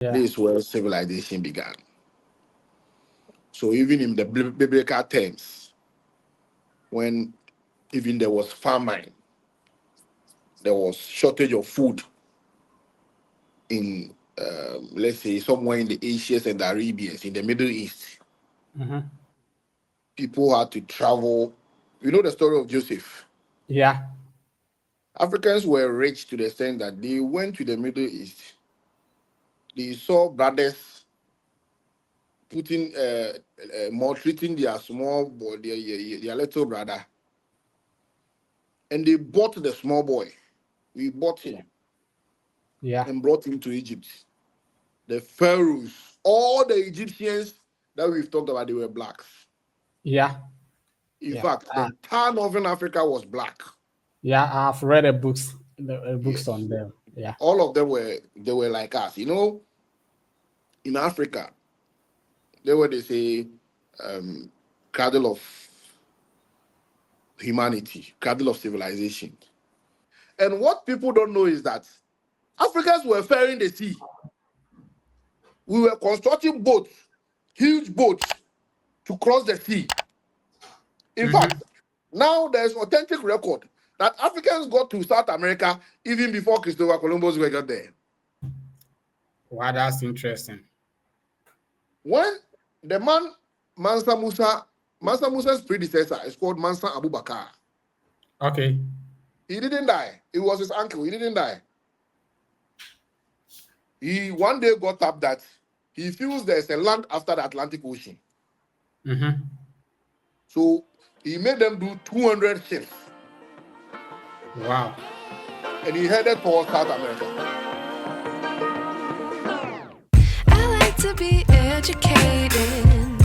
Yeah. This is where civilization began. So even in the biblical terms, when even there was famine, there was shortage of food in, let's say, somewhere in the Asians and the Arabians, in the Middle East. Mm-hmm. People had to travel. You know the story of Joseph. Yeah. Africans were rich to the extent that they went to the Middle East. They saw brothers putting, maltreating their small boy, their little brother, and they bought the small boy. We bought him Yeah. and brought him to Egypt. The pharaohs, all the Egyptians that we've talked about, they were blacks. Yeah. In Yeah. fact, the entire northern Africa was black. Yeah. I've read books Yes, on them. Yeah. all of them were like us. You know, in Africa, they were they say, um, cradle of humanity, cradle of civilization. And what people don't know is that Africans were faring the sea. We were constructing boats, huge boats, to cross the sea. In Mm-hmm. fact, now there's authentic record that Africans got to South America even before Christopher Columbus got there. Wow, that's interesting. When the man Mansa Musa, Mansa Musa's predecessor is called Mansa Abubakar. Okay. He didn't die. It was his uncle. He didn't die. He one day got up that he feels there's a land after the Atlantic Ocean. Mm-hmm. So he made them do 200 ships Wow. and he headed towards South America. I like to be educated,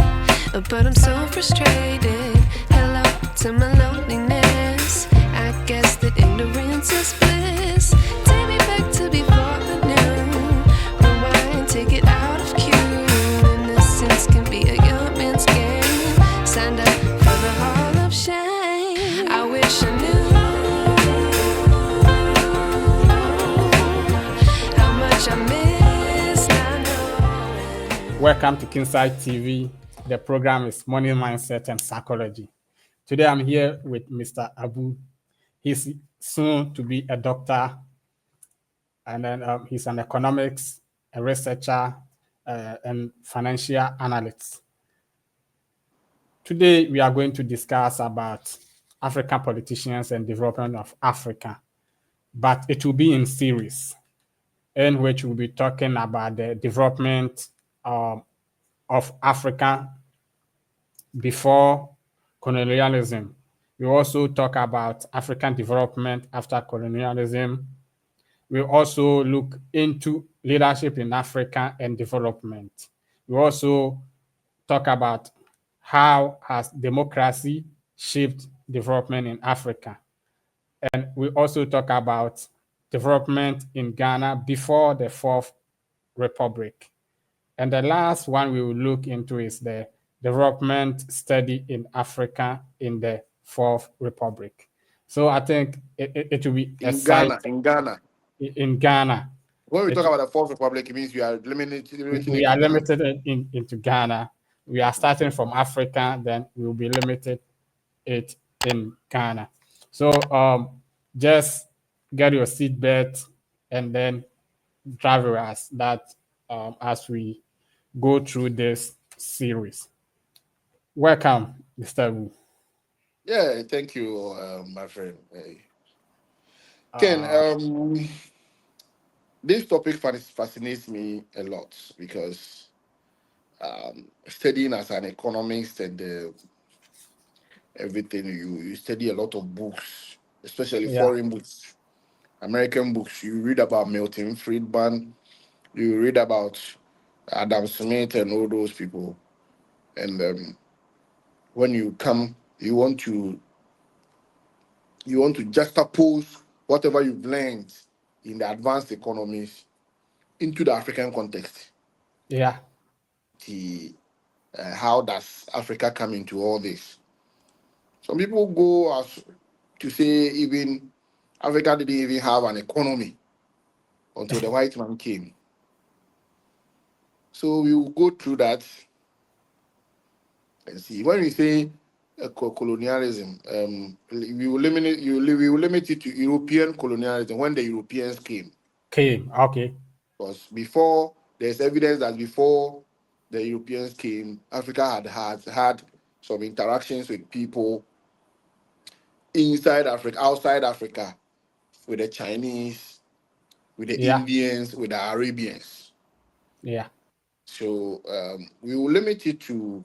but I'm so frustrated. Hello to my loneliness. I guess that ignorance is bliss. Take me back to before the new. Rewind, take it out of cue. Innocence can be a young man's game. Signed up for the hall of shame. I wish I knew how much I miss not knowing. Welcome to Kinside TV. The program is Money Mindset and Psychology. Today I'm here with Mr. Abu. He's soon to be a doctor, and then he's an economics, a researcher, and financial analyst. Today we are going to discuss about African politicians and development of Africa, but it will be in series in which we'll be talking about the development of Africa before colonialism. We also talk about African development after colonialism. We also look into leadership in Africa and development. We also talk about how has democracy shaped development in Africa. And we also talk about development in Ghana before the Fourth Republic. And the last one we will look into is the development study in Africa in the Fourth Republic. So I think it will be In Ghana, exciting in Ghana. in Ghana. When we talk It, about the Fourth Republic, it means we are limiting we it are to Ghana. limited into Ghana. We are starting from Africa, then we will be limited it in Ghana. So just get your seatbelt and then drive with us that as we go through this series. Welcome, Mr. Wu. Yeah, thank you, my friend. Ken, this topic fascinates me a lot because studying as an economist and everything, you study a lot of books, especially Yeah, foreign books, American books. You read about Milton Friedman, you read about Adam Smith and all those people. And when you come, you want to juxtapose whatever you've learned in the advanced economies into the African context. yeah, The How does Africa come into all this? Some people go as to say even Africa didn't even have an economy until the white man came. So we will go through that and see. When we say colonialism, we will limit it to European colonialism when the Europeans came. Came. Okay. Because before, there's evidence that before the Europeans came, Africa had some interactions with people inside Africa, outside Africa, with the Chinese, with the Yeah. Indians, with the Arabians. Yeah. So we will limit it to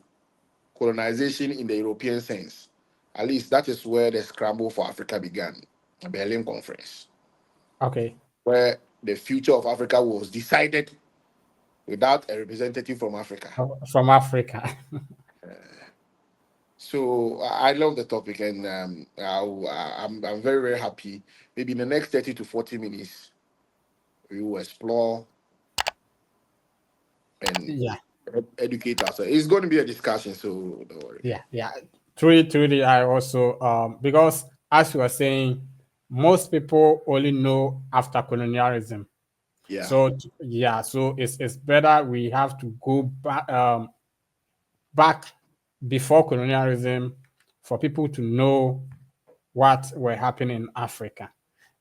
colonization in the European sense. At least that is where the scramble for Africa began, the Berlin Conference, Okay. where the future of Africa was decided without a representative from Africa. From Africa. So I love the topic, and I'm very very happy. Maybe in the next 30 to 40 minutes, we will explore and Yeah. educate ourselves. It's going to be a discussion, so don't worry. Yeah. Yeah. Truly, I also because as you were saying, most people only know after colonialism. Yeah, So yeah, so it's better we have to go back before colonialism for people to know what were happening in Africa.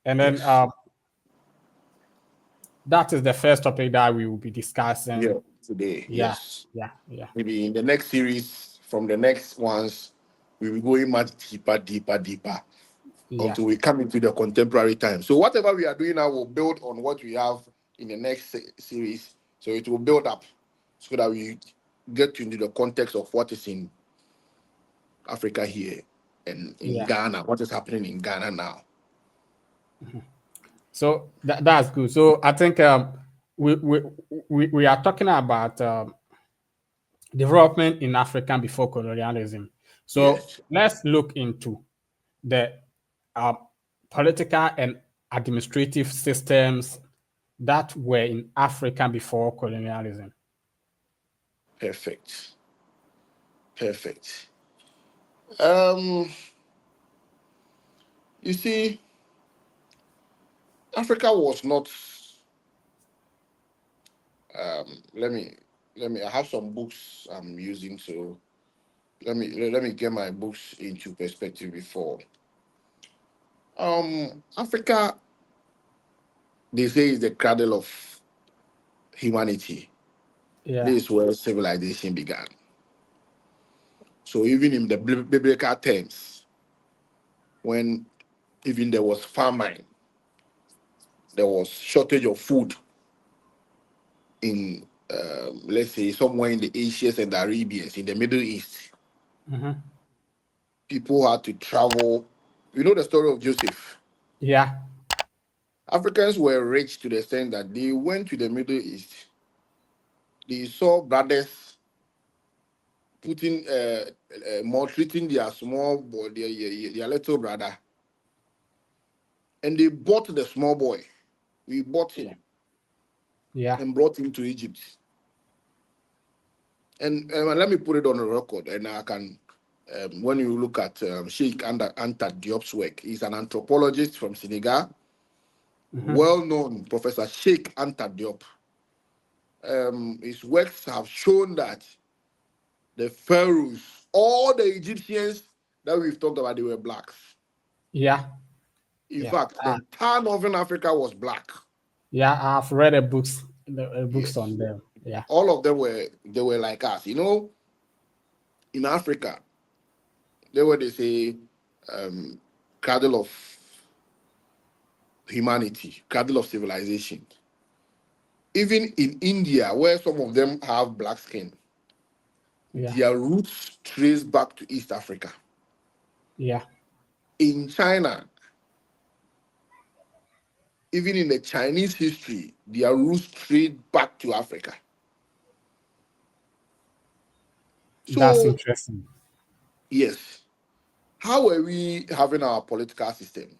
And then yes, that is the first topic that we will be yeah, discussing. today, Yeah, yes. yeah, yeah, Maybe in the next series, from the next ones, we will go in much deeper, yeah, until we come into the contemporary time. So whatever we are doing now will build on what we have in the next series. So it will build up so that we get into the context of what is in Africa here and in yeah. Ghana, what is happening in Ghana now. So that's good. So I think we, we we are talking about development in Africa before colonialism. So Yes, let's look into the uh, political and administrative systems that were in Africa before colonialism. perfect. Perfect. Um, you see, Africa was not let me I have some books I'm using, so let me get my books into perspective before. Africa, they say, is the cradle of humanity. Yeah. This is where civilization began. So even in the biblical terms, when even there was famine, there was shortage of food in let's say somewhere in the Asians and the Arabians, in the Middle East, Mhm. people had to travel. You know the story of Joseph. Yeah. Africans were rich to the extent that they went to the Middle East. They saw brothers putting maltreating their small boy, their little brother, and they bought the small boy. We bought him Yeah. and brought him to Egypt. And let me put it on the record, and I can. When you look at Sheikh Anta Diop's work, he's an anthropologist from Senegal, Mhm. well-known Professor Sheikh Anta Diop. His works have shown that the pharaohs, all the Egyptians that we've talked about, they were blacks. Yeah. In Yeah. fact, the entire Northern Africa was black. Yeah. I've read books Yes, on them. Yeah. all of them were like us. You know, in Africa, they were, they say, cradle of humanity, cradle of civilization. Even in India, where some of them have black skin, Yeah. their roots trace back to East Africa. Yeah. In China, even in the Chinese history, their roots trace back to Africa. That's So, interesting. yes, how are we having our political system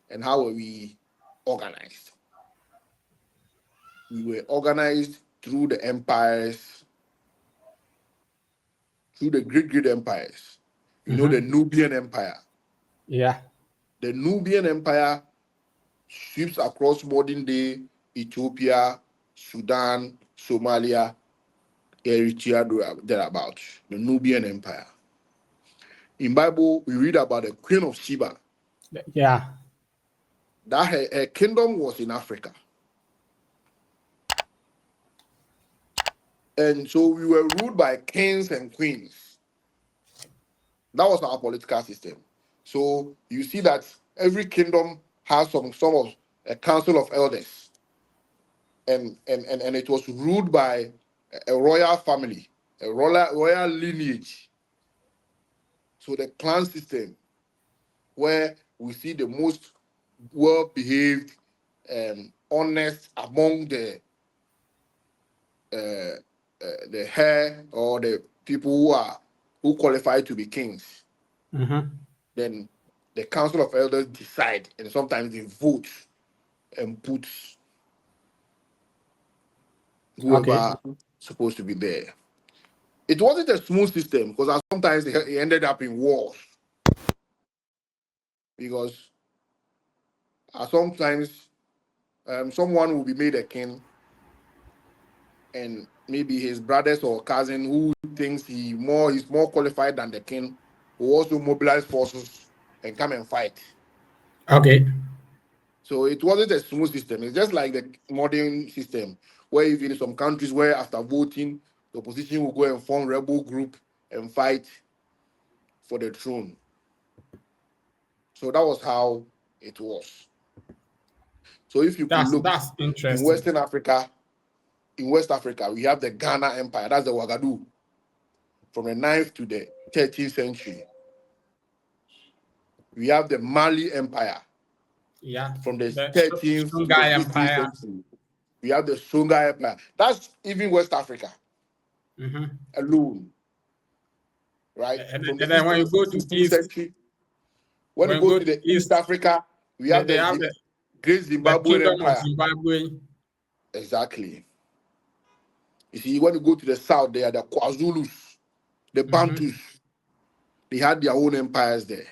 and how are we organized? We were organized through the empires, through the great empires. You know, the Mhm. Nubian Empire. Yeah. The Nubian Empire sweeps across modern day Ethiopia, Sudan, Somalia, Eritrea, thereabouts, the Nubian Empire. In Bible, we read about the Queen of Sheba. Yeah. That her kingdom was in Africa. And so we were ruled by kings and queens. That was our political system. So you see that every kingdom has some of a council of elders. And it was ruled by a royal family, a royal lineage. So the clan system, where we see the most well-behaved and honest among the hair or the people who qualify to be kings. Mm-hmm. Then the council of elders decide, and sometimes they vote and put Okay. whoever supposed to be there. It wasn't a smooth system because sometimes it ended up in wars because sometimes someone will be made a king, and maybe his brothers or cousin who thinks he's more qualified than the king will also mobilize forces and come and fight. Okay. So it wasn't a smooth system. It's just like the modern system, where even in some countries where after voting, the opposition will go and form rebel group and fight for the throne. So that was how it was. So if you could look That's in interesting. Western Africa, in West Africa, we have the Ghana Empire. That's the Ouagadougou from the 9th to the 13th century. We have the Mali Empire Yeah. from the The 13th to the Songhai 15th Empire. century. We have the Songhai Empire. That's even West Africa Mm-hmm. alone, right? And, From the and then when you 15th to go the to 16th East, century. When you when you go go to to the East East, Africa, we have they the have Great the Zimbabwean Kingdom of Empire. Zimbabwe. Exactly. You see, when you go to the South, they are the KwaZulus, the Mm-hmm. Bantus. They had their own empires there.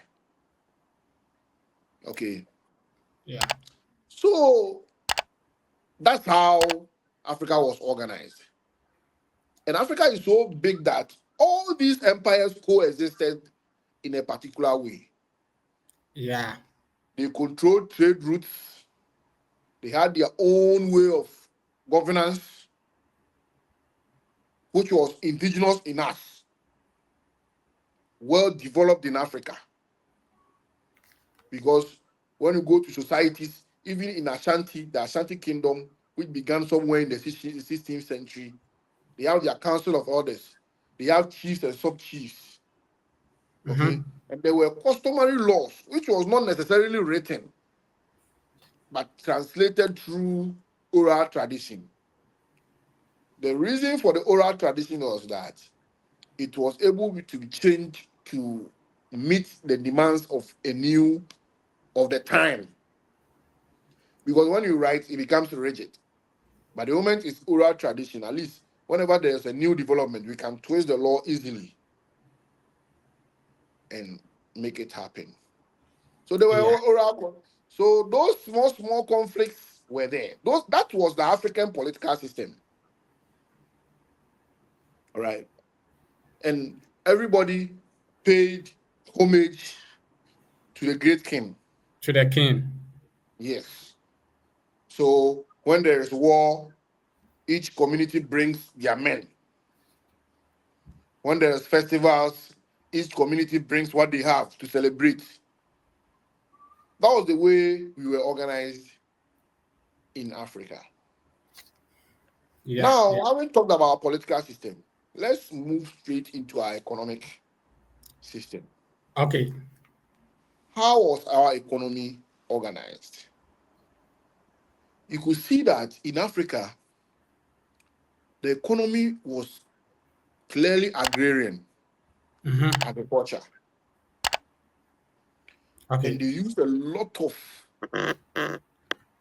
Okay. Yeah. So that's how Africa was organized. And Africa is so big that all these empires coexisted in a particular way. Yeah. They controlled trade routes. They had their own way of governance, which was indigenous in us, well developed in Africa. Because when you go to societies, even in Ashanti, the Ashanti kingdom, which began somewhere in the 16th century, they have their council of elders. They have chiefs and sub-chiefs. Mm-hmm. Okay? And there were customary laws, which was not necessarily written, but translated through oral tradition. The reason for the oral tradition was that it was able to be changed to meet the demands of of the time. Because when you write, it becomes rigid. But the moment it's oral tradition, at least whenever there's a new development, we can twist the law easily and make it happen. So there were Yeah. oral. So those small conflicts were there. That was the African political system. All right. And everybody paid homage to the great king. To the king. Yes. So when there is war, each community brings their men. When there's festivals, each community brings what they have to celebrate. That was the way we were organized in Africa. Yeah. Now, Yeah. having talked about our political system, let's move straight into our economic system. Okay. How was our economy organized? You could see that in Africa, the economy was clearly agrarian Mm-hmm. agriculture, and Okay. they used a lot of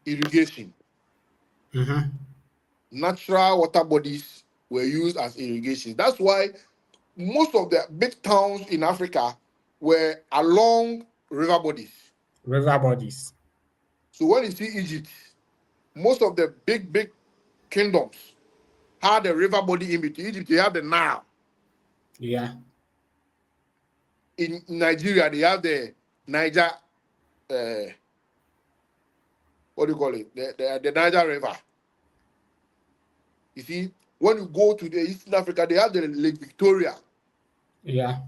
irrigation. Mm-hmm. Natural water bodies were used as irrigation. That's why most of the big towns in Africa were along river bodies. River bodies. So when you see Egypt, most of the big kingdoms had a river body in between. Egypt, they have the Nile. Yeah. In Nigeria, they have the Niger, uh, what do you call it? The Niger River. You see, when you go to the Eastern Africa, they have the Lake Victoria. Yeah.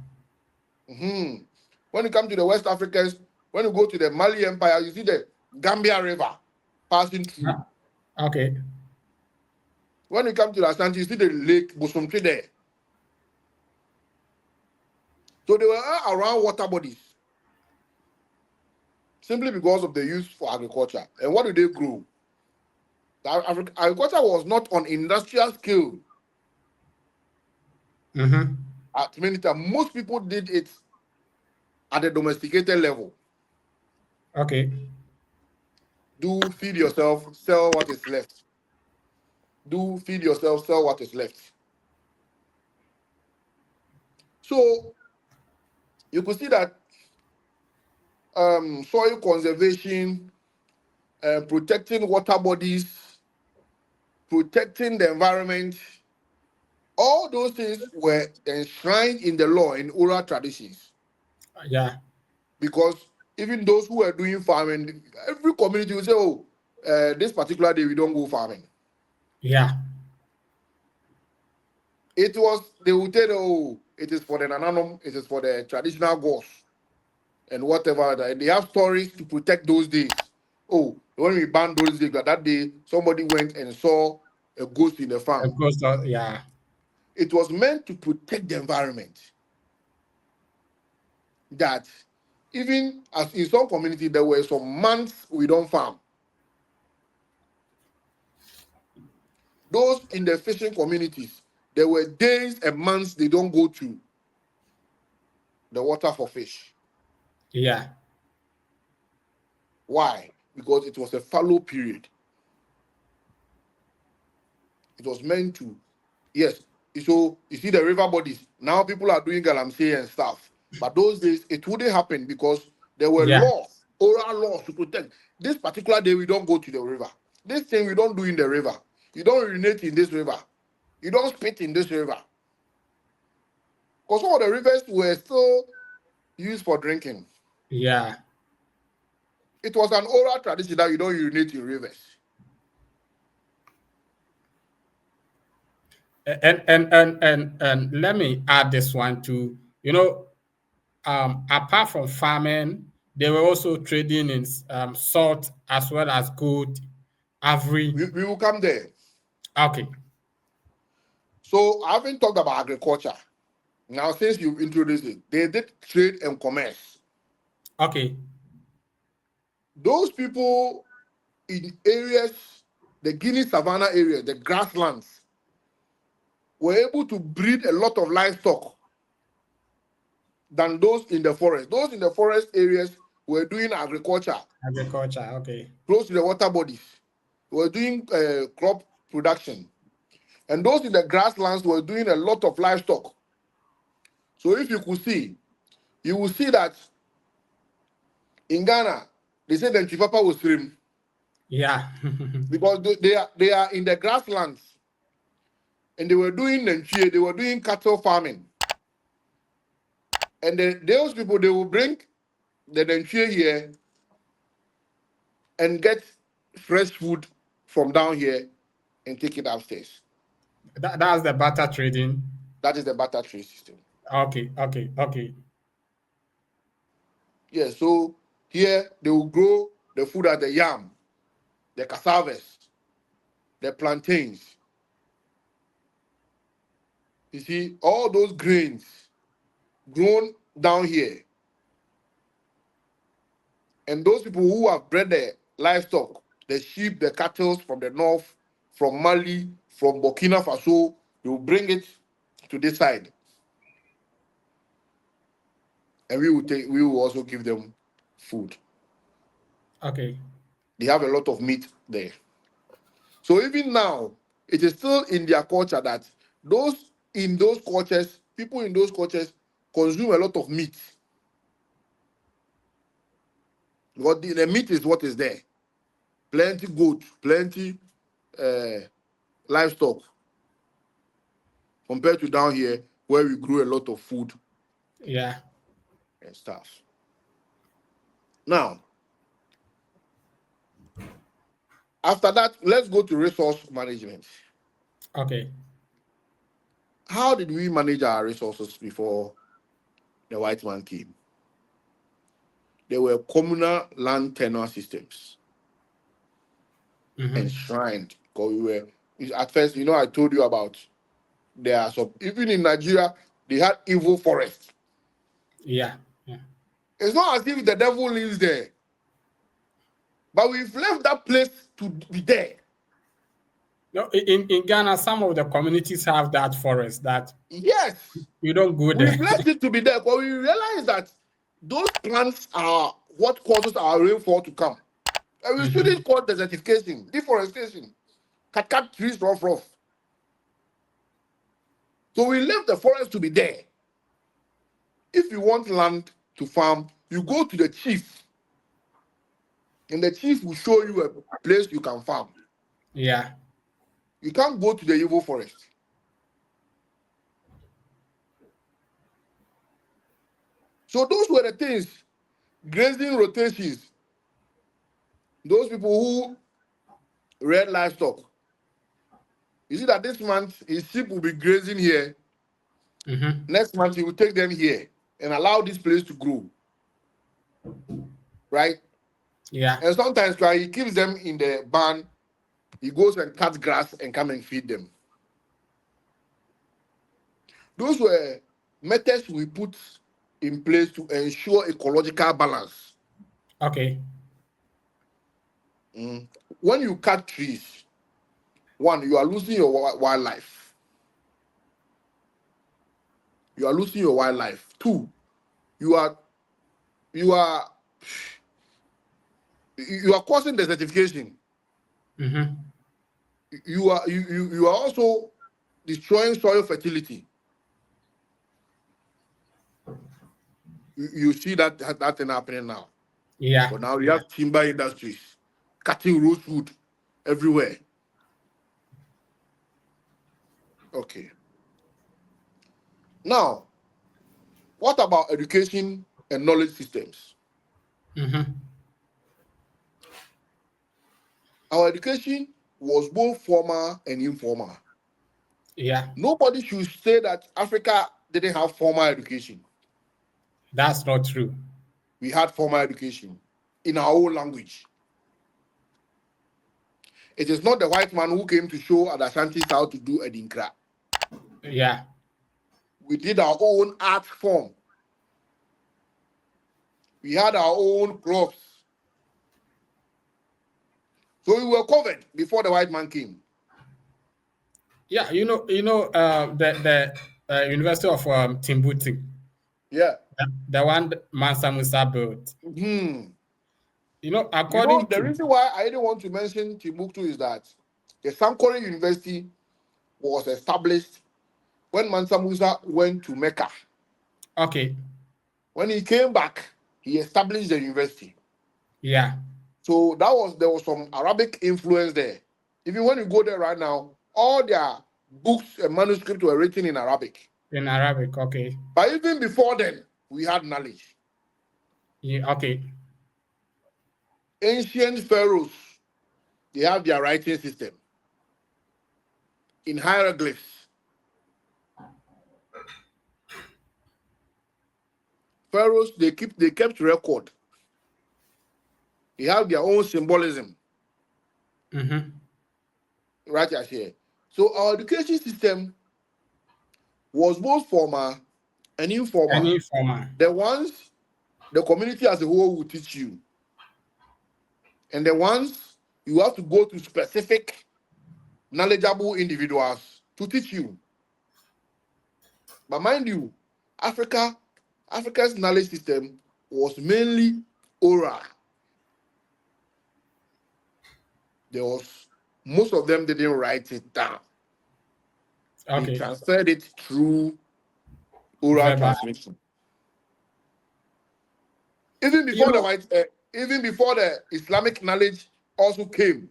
Mm-hmm. When you come to the West Africans, when you go to the Mali Empire, you see the Gambia River passing through. Okay. When you come to the Ashanti, you see the Lake Bosumtwi there. So they were all around water bodies simply because of the use for agriculture. And what do they grow? Agriculture was not on industrial scale. Mm-hmm. At many times, most people did it at the domesticated level. Okay. Do feed yourself, sell what is left. Do feed yourself, sell what is left. So you could see that soil conservation, protecting water bodies, protecting the environment, all those things were enshrined in the law in oral traditions. Yeah. Because even those who were doing farming, every community will say, oh, this particular day we don't go farming. Yeah. It was, they would tell, oh, it is for the Nananum, it is for the traditional gods and whatever. And they have stories to protect those days. Oh, when we banned those days, that day somebody went and saw a ghost in the farm. Of course. Yeah. It was meant to protect the environment. That even as in some community, there were some months we don't farm. Those in the fishing communities, there were days and months they don't go to the water for fish. Yeah. Why? Because it was a fallow period. It was meant to, yes. So you see the river bodies. Now people are doing galamsey and stuff. But those days it wouldn't happen because there were Yeah. laws, oral laws to protect. This particular day we don't go to the river. This thing we don't do in the river. You don't urinate in this river. You don't spit in this river. Because some of the rivers were still used for drinking. Yeah. It was an oral tradition that you don't urinate in rivers. And let me add this one too. Apart from farming, they were also trading in salt as well as gold, ivory. We will come there. Okay. So I haven't talked about agriculture. Now, since you've introduced it, they did trade and commerce. Okay. Those people in areas, the Guinea Savannah area, the grasslands, were able to breed a lot of livestock than those in the forest. Those in the forest areas were doing agriculture Agriculture. Okay. close to the water bodies. Were doing crop production. And those in the grasslands were doing a lot of livestock. So if you could see, you will see that in Ghana, they say that Chifapa was stream Yeah. because they are in the grasslands and they were doing Nenchie, they were doing cattle farming. And those people, they will bring the Nenchie here and get fresh food from down here and take it upstairs. That's the barter trading. That is the barter trade system. Okay. Okay. Okay. Yeah, so here they will grow the food as the yam, the cassavas, the plantains. You see, all those grains grown down here. And those people who have bred the livestock, the sheep, the cattle from the north, from Mali, from Burkina Faso, they will bring it to this side. And we will also give them food. Okay. They have a lot of meat there. So even now, it is still in their culture that those in those cultures, people in those cultures consume a lot of meat. Because the meat is what is there. Plenty goat, plenty livestock compared to down here where we grew a lot of food Yeah. and stuff. Now, after that, let's go to resource management. Okay. How did we manage our resources before the white man came? There were communal land tenure systems enshrined. Because we were at first, I told you about there are some, even in Nigeria, they had evil forests. Yeah. Yeah. It's not as if the devil lives there, but we've left that place to be there. No, in Ghana, some of the communities have that forest that Yes, you don't go there. we've left it to be there, but we realize that those plants are what causes our rainfall to come. And we shouldn't call desertification, deforestation. Cut trees rough. So we left the forest to be there. If you want land to farm, you go to the chief, and the chief will show you a place you can farm. Yeah. You can't go to the evil forest. So those were the things. Grazing rotations. Those people who reared livestock. You see that this month his sheep will be grazing here. Next month he will take them here and allow this place to grow. Right? Yeah. And sometimes when he keeps them in the barn, he goes and cuts grass and come and feed them. Those were methods we put in place to ensure ecological balance. Okay. When you cut trees, one, you are losing your wildlife. You are losing your wildlife. Two, you are causing desertification. You are also destroying soil fertility. You see that thing happening now. Yeah. But now we have timber industries cutting rosewood everywhere. Okay. Now, what about education and knowledge systems? Our education was both formal and informal. Yeah. Nobody should say that Africa didn't have formal education. That's not true. We had formal education in our own language. It is not the white man who came to show the Ashantis how to do Edinkra. Yeah. We did our own art form. We had our own crops. So we were covered before the white man came. Yeah, the University of Timbuktu. Yeah. The one Mansa Musa built. According The to reason why I didn't want to mention Timbuktu is that the Sankore University was established when Mansa Musa went to Mecca. Okay. When he came back, he established the university. Yeah. So there was some Arabic influence there. Even when you go there right now, all their books and manuscripts were written in Arabic. In Arabic, okay. But even before then, we had knowledge. Yeah, okay. Ancient pharaohs, they have their writing system in hieroglyphs. Pharaohs, they kept record. They have their own symbolism. Right here. So our education system was both formal and informal. The ones the community as a whole will teach you. And the ones you have to go to specific knowledgeable individuals to teach you. But mind you, Africa's knowledge system was mainly oral. Most of them didn't write it down. Okay. They transferred it through oral transmission. Even before the Islamic knowledge also came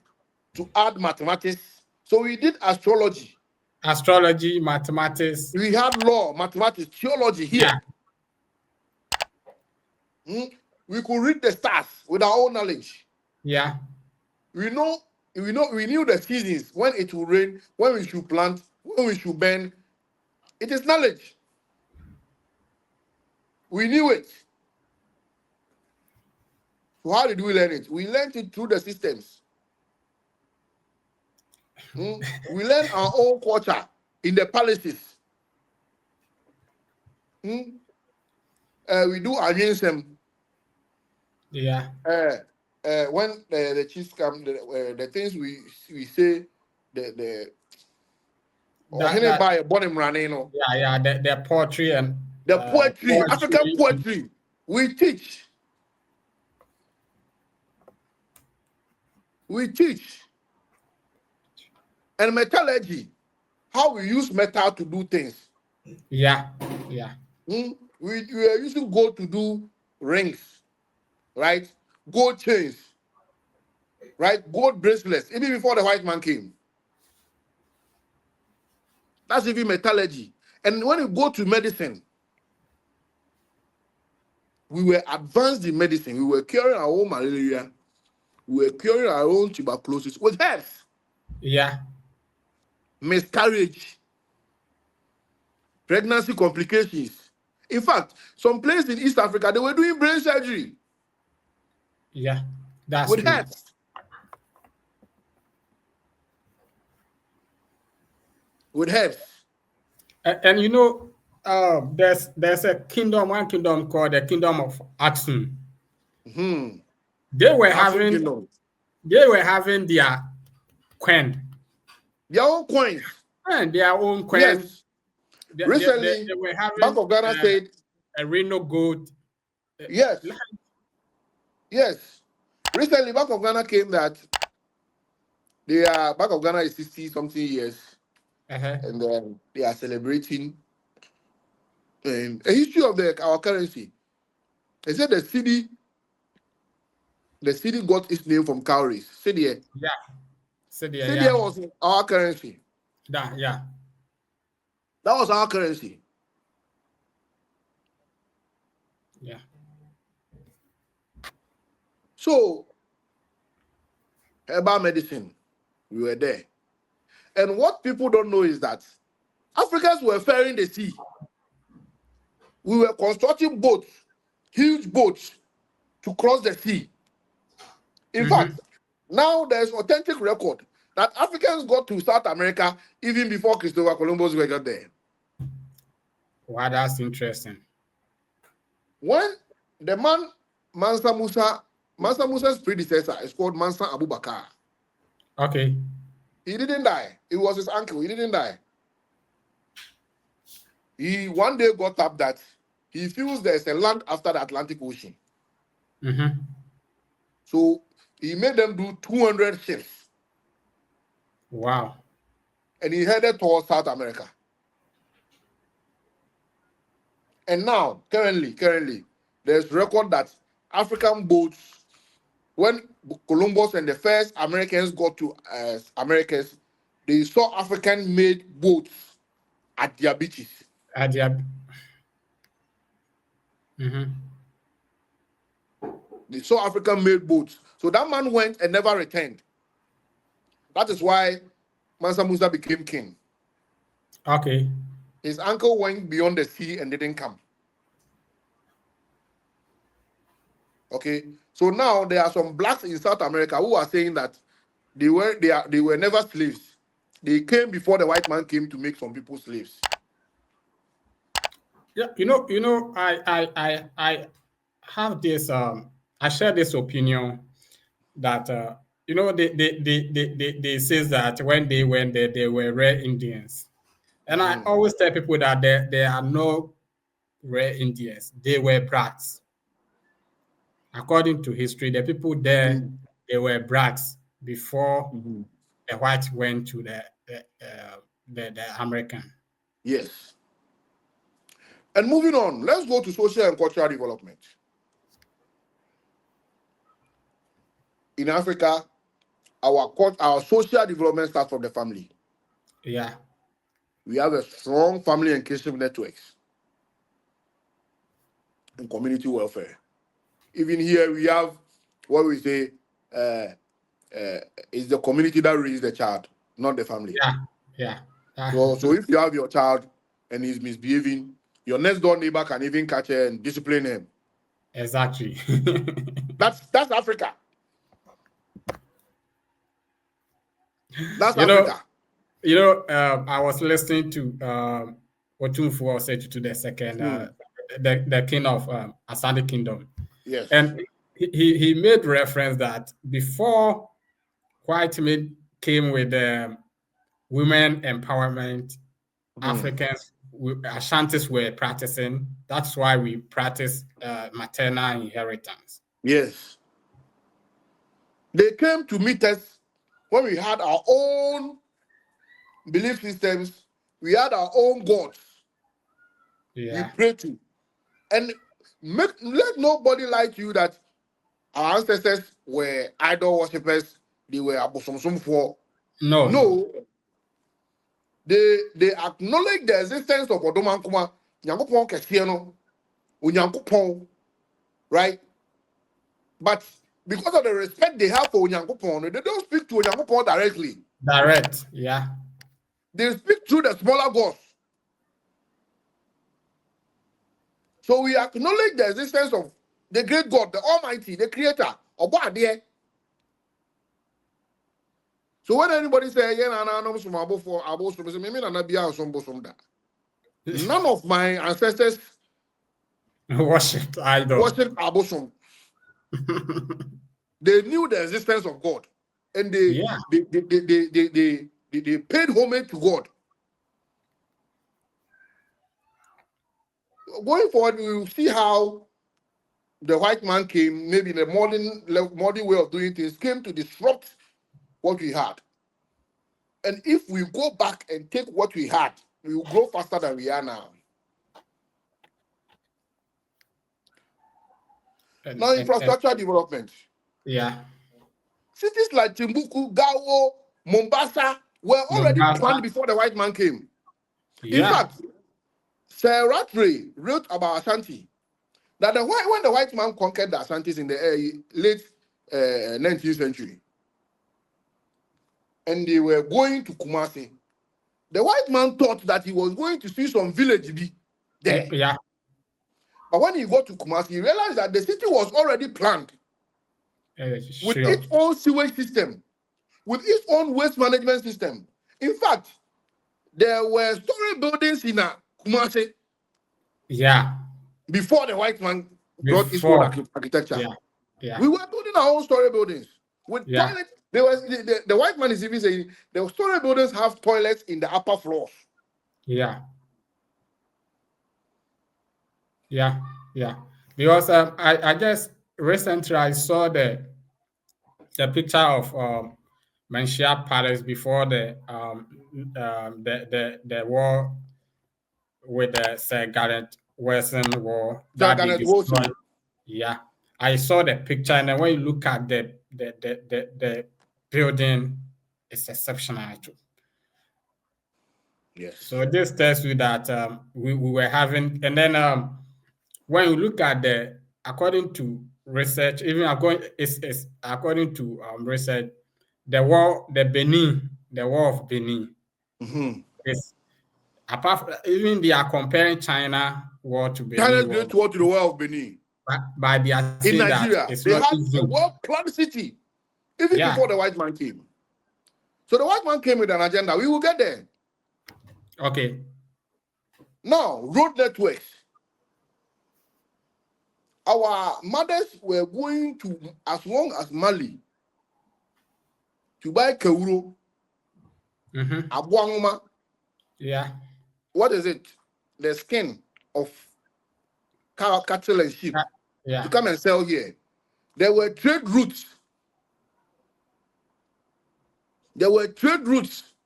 to add mathematics So we did astrology. Astrology, mathematics. We had law, mathematics, theology here. Yeah. We could read the stars with our own knowledge. Yeah. We knew the seasons, when it will rain, when we should plant, when we should burn. It is knowledge. We knew it. So how did we learn it? We learned it through the systems. We learn our own culture in the palaces. We do against them. Yeah. When the chiefs come, the things we say, the or That buy a bottom running, yeah, the poetry and the poetry, African poetry. poetry, we teach. We teach. And metallurgy, how we use metal to do things. Yeah. Yeah. We are using gold to do rings, right? Gold chains, right? Gold bracelets, even before the white man came. That's even metallurgy. And when you go to medicine, we were advanced in medicine. We were curing our own malaria. We were curing our own tuberculosis with herbs. Yeah. Miscarriage, pregnancy complications. In fact, some places in East Africa, they were doing brain surgery. Yeah. That's with true. herbs. With herbs. And you know, there's one kingdom called the Kingdom of Aksum. They were having their queen. Their own coins. And their own queen. Yes. Recently, they were having Bank of Ghana said a Reno gold. Yes. Yes. Recently, Bank of Ghana came that Bank of Ghana is 60 something years. And then they are celebrating a history of our currency. They said the city got its name from cowries. Cedi. Yeah. Cedi was our currency. Yeah. That was our currency. Yeah. So, herbal medicine, we were there. And what people don't know is that Africans were faring the sea. We were constructing boats, huge boats, to cross the sea. In fact, now there's authentic record that Africans got to South America even before Christopher Columbus got there. Wow, that's interesting. When the man Mansa Musa's predecessor is called Mansa Abubakar. Okay. He didn't die. It was his uncle. He didn't die. He one day got up that he feels there's a land after the Atlantic Ocean. So he made them do 200 ships. Wow. And he headed towards South America. And now, currently, there's record that African boats, when Columbus and the first Americans got to Americas, they saw African-made boats at their beaches. At their... They saw African-made boats. So that man went and never returned. That is why Mansa Musa became king. Okay. His uncle went beyond the sea and didn't come. Okay. So now there are some blacks in South America who are saying that they were never slaves. They came before the white man came to make some people slaves. Yeah, I have this I share this opinion that they says that when they went there they were rare Indians. And I always tell people that there are no rare Indians. They were brats. According to history, the people there, they were brats before the whites went to the American. Yes. And moving on, let's go to social and cultural development. In Africa, our social development starts from the family. Yeah. We have a strong family and kinship networks and community welfare. Even here, we have what we say is the community that raises the child, not the family. Yeah. Yeah. So if you have your child and he's misbehaving, your next door neighbor can even catch her and discipline him. Exactly. That's Africa. That's you know, Africa. I was listening to Otunfuo Osetutu the second, the king of Asante Kingdom, Yes. and he made reference that before white men came with women empowerment, Africans, Ashantis were practicing. That's why we practice maternal inheritance. Yes. They came to meet us when we had our own belief systems. We had our own gods. Yeah. We pray to. And let nobody lie to you that our ancestors were idol worshippers. They were abosomsom for. No. They acknowledge the existence of Odomankuma, Nyankopon Kesieno, Unyankopon, right? But because of the respect they have for Unyankopon, they don't speak to Unyankopon directly. Direct, yeah. They speak through the smaller gods. So we acknowledge the existence of the great God, the Almighty, the Creator, Obadiah. So when anybody say, none of my ancestors worshipped idol. Worshipped Abosom. They knew the existence of God, and they paid homage to God. Going forward, we will see how the white man came, maybe in a modern way of doing things, came to disrupt what we had. And if we go back and take what we had, we will grow faster than we are now. Now, infrastructure development. Yeah. Cities like Timbuktu, Gao, Mombasa were already planned before the white man came. Yeah. In fact, Sir Rattray wrote about Ashanti that when the white man conquered the Ashantis in the late 19th century, and they were going to Kumasi, the white man thought that he was going to see some village there. Yeah. But when he got to Kumasi, he realized that the city was already planned with its own sewage system, with its own waste management system. In fact, there were story buildings in Kumasi. Yeah. Before the white man brought his own architecture. Yeah. Yeah. We were building our own story buildings with toilets. There was the white man is even saying the story buildings have toilets in the upper floors. Yeah. Yeah. Yeah. Because I just recently I saw the picture of Manshia Palace before the war with the Sir Garnet Wilson war. Yeah, I saw the picture, and then when you look at the building, it's exceptional too. Yes. So this tells you that we were having, and then when you look at according to research, even according to research, the war of Benin is even they are comparing China war to Benin. China's great war to the war of Benin. But they are saying in Nigeria, it's they not had easy. a well-planned city even before the white man came. So the white man came with an agenda. We will get there. Okay. Now, road networks. Our mothers were going to as long as Mali to buy Keuro, Abuanguma. Yeah. What is it? The skin of cattle and sheep to come and sell here. There were trade routes.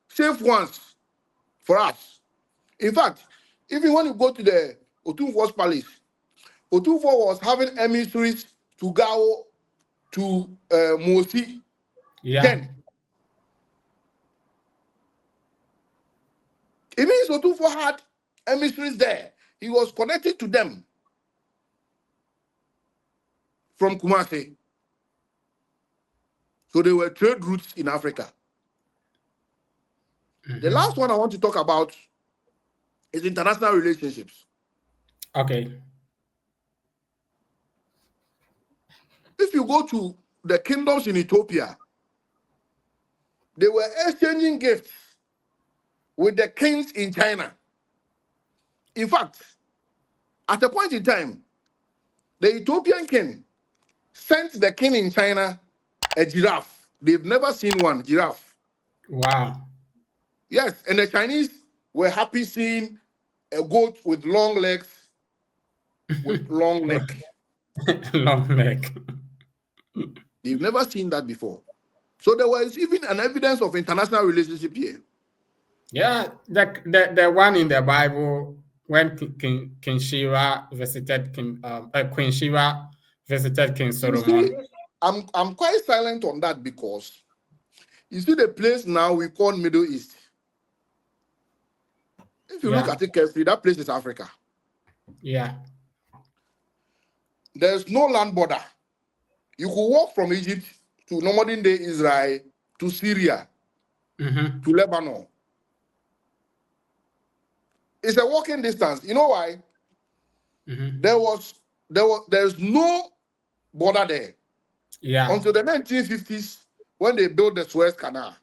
Safe ones for us. In fact, even when you go to the Otunfuo's palace, Otunfuo was having emissaries to Gao, to Mosi. Yeah. Then It means Otufo had emissaries there. He was connected to them from Kumasi. So they were trade routes in Africa. The last one I want to talk about is international relationships. Okay. If you go to the kingdoms in Ethiopia, they were exchanging gifts with the kings in China. In fact, at a point in time, the Ethiopian king sent the king in China a giraffe. They've never seen one giraffe. Wow. Yes, and the Chinese were happy seeing a goat with long legs, with long neck. Long neck. They've never seen that before. So there was even an evidence of international relationship here. Yeah, the one in the Bible when King Shiva visited Queen Shiva visited King You see, Solomon. I'm quite silent on that because you see the place now we call Middle East. If you look Yeah. at it carefully, that place is Africa. Yeah. There's no land border. You could walk from Egypt to modern day Israel to Syria to Lebanon. It's a walking distance. You know why? There's no border there Yeah. until the 1950s when they built the Suez Canal.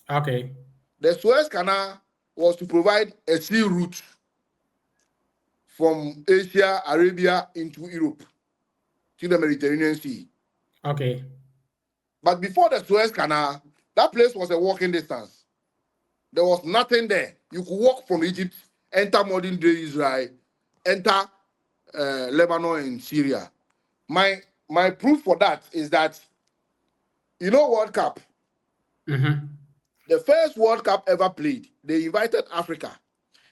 Okay. The Suez Canal was to provide a sea route from Asia, Arabia into Europe to the Mediterranean Sea. Okay. But before the Suez Canal, that place was a walking distance. There was nothing there. You could walk from Egypt, enter modern day Israel, enter Lebanon and Syria. My proof for that is that, you know, World Cup. The first World Cup ever played, they invited Africa.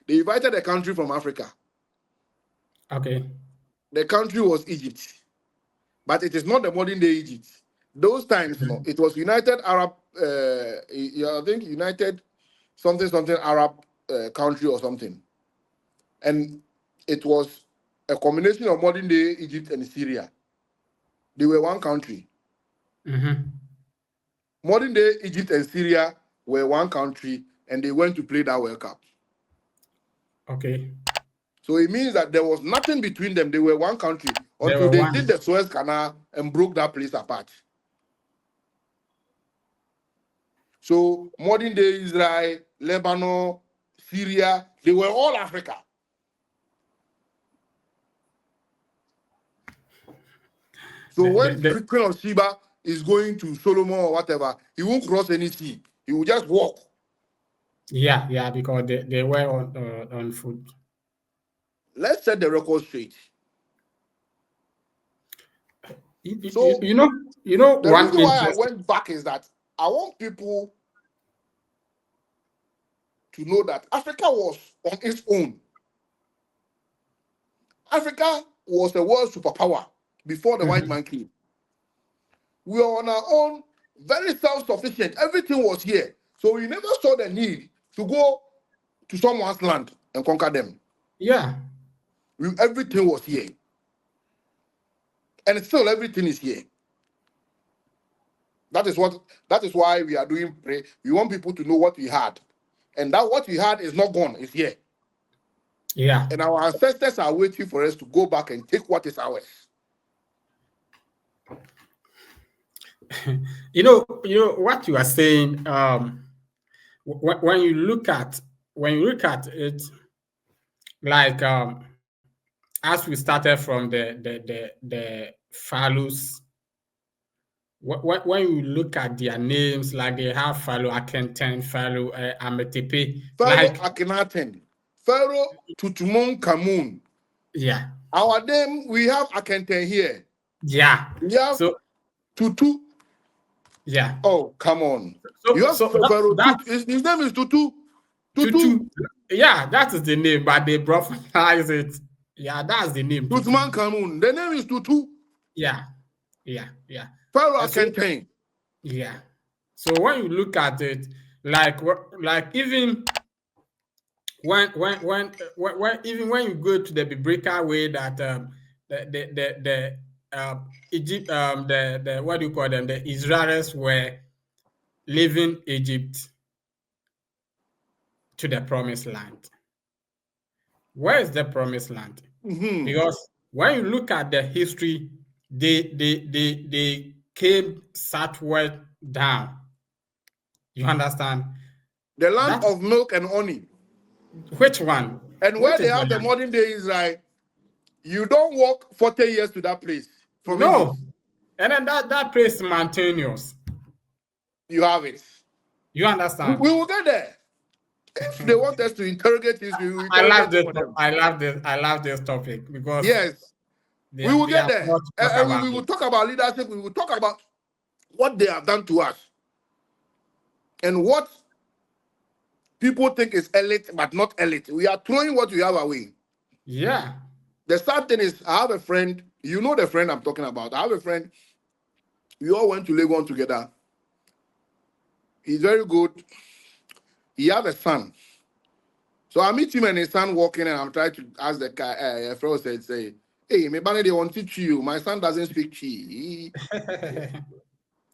They invited a country from Africa. Okay. The country was Egypt. But it is not the modern day Egypt. Those times, it was United Arab, I think United something Arab country or something. And it was a combination of modern day Egypt and Syria. They were one country. Modern day Egypt and Syria were one country, and they went to play that World Cup. Okay. So it means that there was nothing between them. They were one country They until were they one. did the Suez Canal and broke that place apart. So modern day Israel, Lebanon, Syria, they were all Africa. So when Queen of Sheba is going to Solomon or whatever, he won't cross any sea. He will just walk. Yeah, because they were on foot. Let's set the record straight. So you know the one reason why I interest. went back is that I want people to know that Africa was on its own. Africa was a world superpower before the white man came. We are on our own, very self-sufficient. Everything was here. So we never saw the need to go to someone's land and conquer them. Yeah. Everything was here. And still everything is here. That is why we are doing prayer. We want people to know what we had. And that what we had is not gone, it's here. Yeah. And our ancestors are waiting for us to go back and take what is ours. You know what you are saying. When you look at it, like as we started from the pharaohs, when you look at their names, like they have Pharaoh Akhenaten, Pharaoh Ametepe, Pharaoh like Akhenaten, Pharaoh Tutankhamun. Yeah. Our name, we have Akhenaten here. Yeah. We have Tutu. Yeah. Oh, come on. You have Pharaoh Tutu. His name is Tutu. Tutu. Yeah, that is the name, but they prophesize it. Yeah, that's the name. Tutankhamun. The name is Tutu. Yeah. Pharaoh Akhenaten. Yeah. So when you look at it, like even even when you go to the biblical way that Egypt the what do you call them, the Israelites were leaving Egypt to the promised land. Where is the promised land? Because when you look at the history, they came southward down. You understand? The land That of milk and honey. which one? And where Which they is the have the land? modern day Israel, you don't walk 40 years to that place from Egypt. No. And then that place is mountainous. You have it. You understand? We will get there. If they want us to interrogate this, we will I love interrogate this. for them. I love this topic because Yes, we will we get have there. not talked And about we will it. talk about leadership. We will talk about what they have done to us and what people think is elite, but not elite. We are throwing what we have away. Yeah. The sad thing is, I have a friend. You know the friend I'm talking about. I have a friend. We all went to Legon together. He's very good. He has a son. So I meet him and his son walking, and I'm trying to ask the guy. A friend said, "Say, hey, maybe they want to teach you. My son doesn't speak Chi.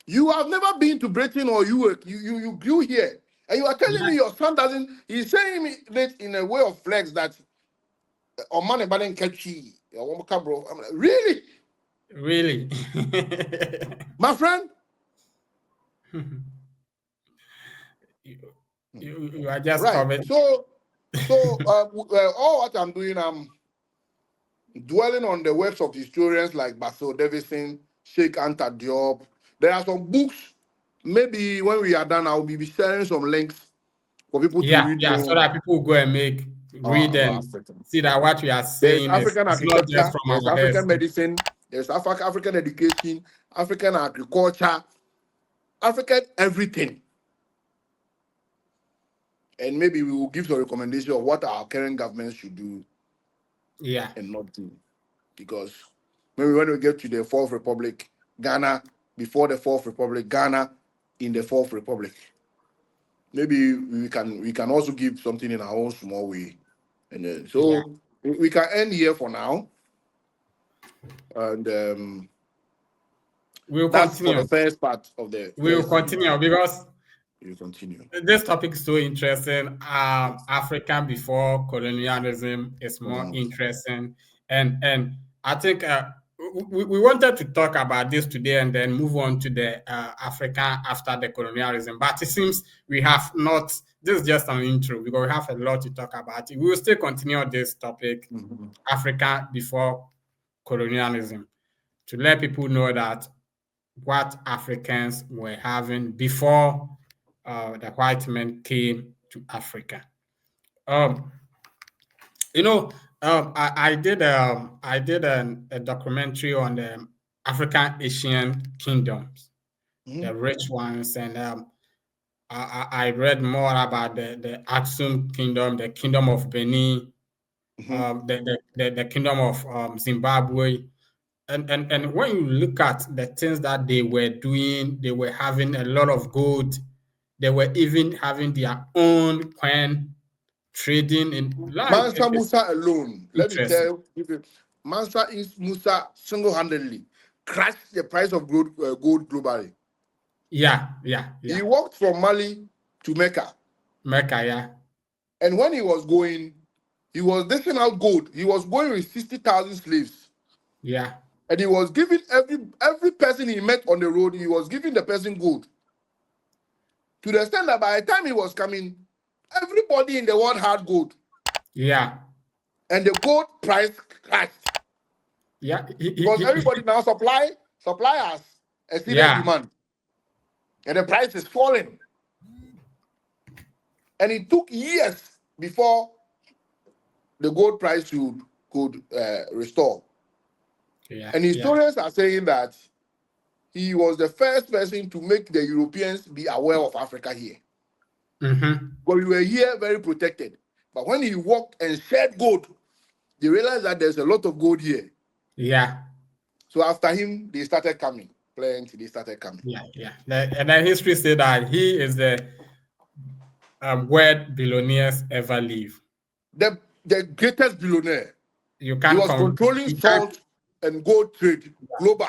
You have never been to Britain, or you grew here, and you are telling me your son doesn't." He's saying me that in a way of flex that or money but didn't catch Chi. Bro, I'm like, really, Really. my friend? You are just Right. coming. So all what I'm doing, I'm dwelling on the works of historians like Basil Davison, Sheikh Anta Diop. There are some books. Maybe when we are done, I'll be sharing some links for people to read Yeah, so more that people go and read about and Africa. see that what we are There's saying African is not just architecture, from there's our heads. African medicine, there's African education, African agriculture, African everything. And maybe we will give some recommendation of what our current government should do Yeah. and not do. Because maybe when we get to the Fourth Republic, Ghana, before the Fourth Republic, Ghana in the Fourth Republic, maybe we can also give something in our own small way. And so we can end here for now. And We'll that's for continue. the first part of the We'll first. continue because You continue. this topic is so interesting. African before colonialism is more interesting, and I think we wanted to talk about this today and then move on to the Africa after the colonialism. But it seems we have not. This is just an intro because we have a lot to talk about. We will still continue this topic, Africa before colonialism, to let people know that what Africans were having before the white men came to Africa. Um, you know, I did a documentary on the African Asian kingdoms, the rich ones, and I read more about the Aksum kingdom, the kingdom of Benin, the kingdom of Zimbabwe. And when you look at the things that they were doing, they were having a lot of gold. They were even having their own coin trading in like Mansa Musa alone, let me interesting. tell you, Mansa Musa single-handedly crashed the price of gold globally. Yeah. He walked from Mali to Mecca. Mecca, yeah. And when he was dishing out gold. He was going with 60,000 slaves. Yeah. And he was giving every person he met on the road, he was giving the person gold. To the extent that by the time he was coming, everybody in the world had gold. Yeah. And the gold price crashed. Yeah. Because everybody now suppliers exceeded demand. And the price is falling. And it took years before the gold price could restore. Yeah. And historians are saying that he was the first person to make the Europeans be aware of Africa here. But we were here very protected. But when he walked and shared gold, they realized that there's a lot of gold here. Yeah. So after him, they started coming. Plenty, they started coming. Yeah. And then history said that he is the word billionaires ever live. the greatest billionaire. You He can't was controlling you can't, salt and gold trade global.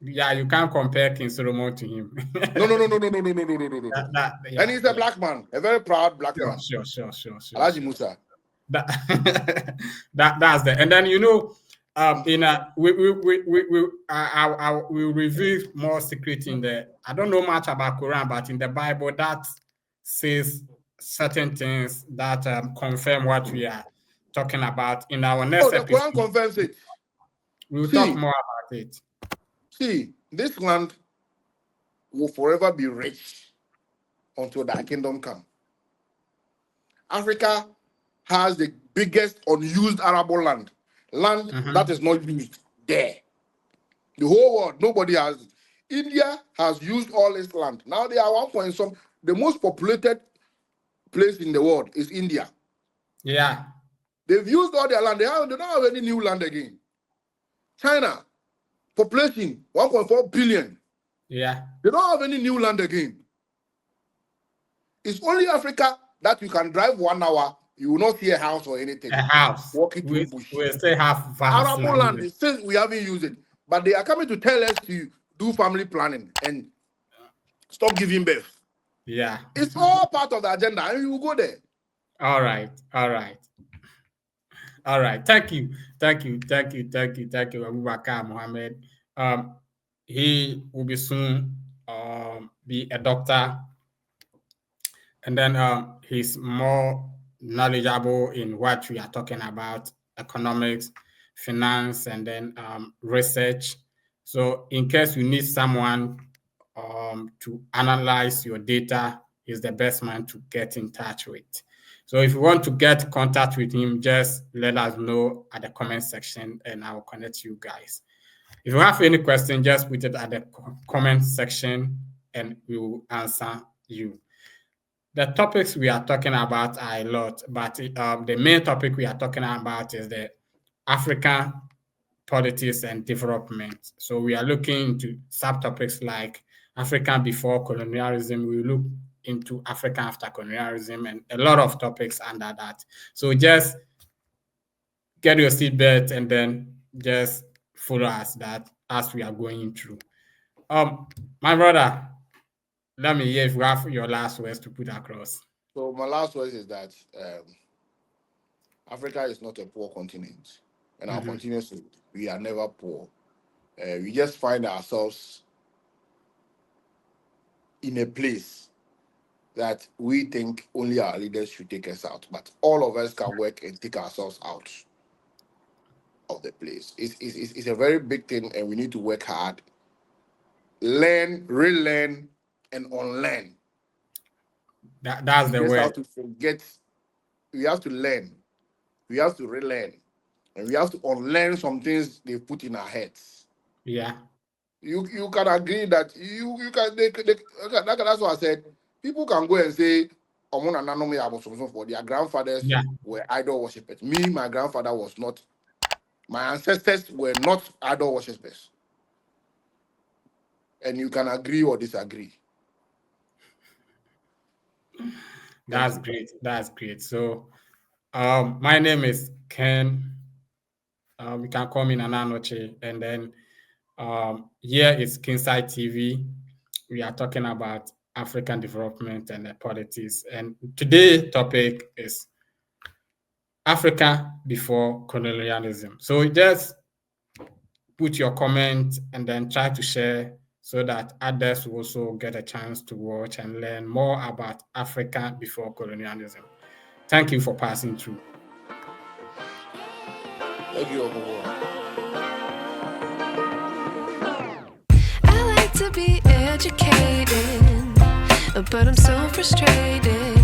yeah, you can't compare King Solomon to him. No. Yeah, And he's a black man, a very proud black man. sure. Alhaji Musa. That, that's the, and then in a I will reveal more secret in the. I don't know much about Quran, but in the Bible that says certain things that confirm what we are talking about. In our next The episode, Quran confirms it. we will talk more about it. See, this land will forever be rich until thy kingdom come. Africa has the biggest unused arable land that is not used there. The whole world, nobody has it. India has used all this land. Now they are 1 point some. The most populated place in the world is India. Yeah. They've used all their land. They don't have any new land again. China, population 1.4 billion. Yeah. They don't have any new land again. It's only Africa that you can drive 1 hour, you will not see a house or anything. A house. Walking through bush. We still have vast Arable land, since we haven't used it. But they are coming to tell us to do family planning and stop giving birth. Yeah. It's all part of the agenda, and we will go there. All right. Thank you, Abubakar Mohammed. He will be soon be a doctor, and then he's more knowledgeable in what we are talking about: economics, finance, and then research. So, in case you need someone to analyze your data, he's the best man to get in touch with. So if you want to get in contact with him, just let us know at the comment section and I will connect you guys. If you have any question, just put it at the comment section and we will answer you. The topics we are talking about are a lot, but the main topic we are talking about is the African politics and development. So we are looking into subtopics like African before colonialism. We look into Africa after colonialism and a lot of topics under that. So just get your seatbelt and then just follow us that as we are going through. My brother, let me hear if you have your last words to put across. So my last words is that Africa is not a poor continent, and our continues we are never poor. We just find ourselves in a place that we think only our leaders should take us out, but all of us can work and take ourselves out of the place. It's a very big thing, and we need to work hard, learn, relearn, and unlearn. That's the way. We have to forget. We have to learn. We have to relearn, and we have to unlearn some things they put in our heads. Yeah. You can agree that you can. That's what I said. People can go and say, for their grandfathers were idol worshippers. Me, my grandfather was not. My ancestors were not idol worshippers. And you can agree or disagree. That's great. So, my name is Ken. You can call me Nana Noche. And then here is Kinside TV. We are talking about African development and politics. And today's topic is Africa before colonialism. So just put your comment and then try to share so that others will also get a chance to watch and learn more about Africa before colonialism. Thank you for passing through. Thank you. I like to be educated, but I'm so frustrated.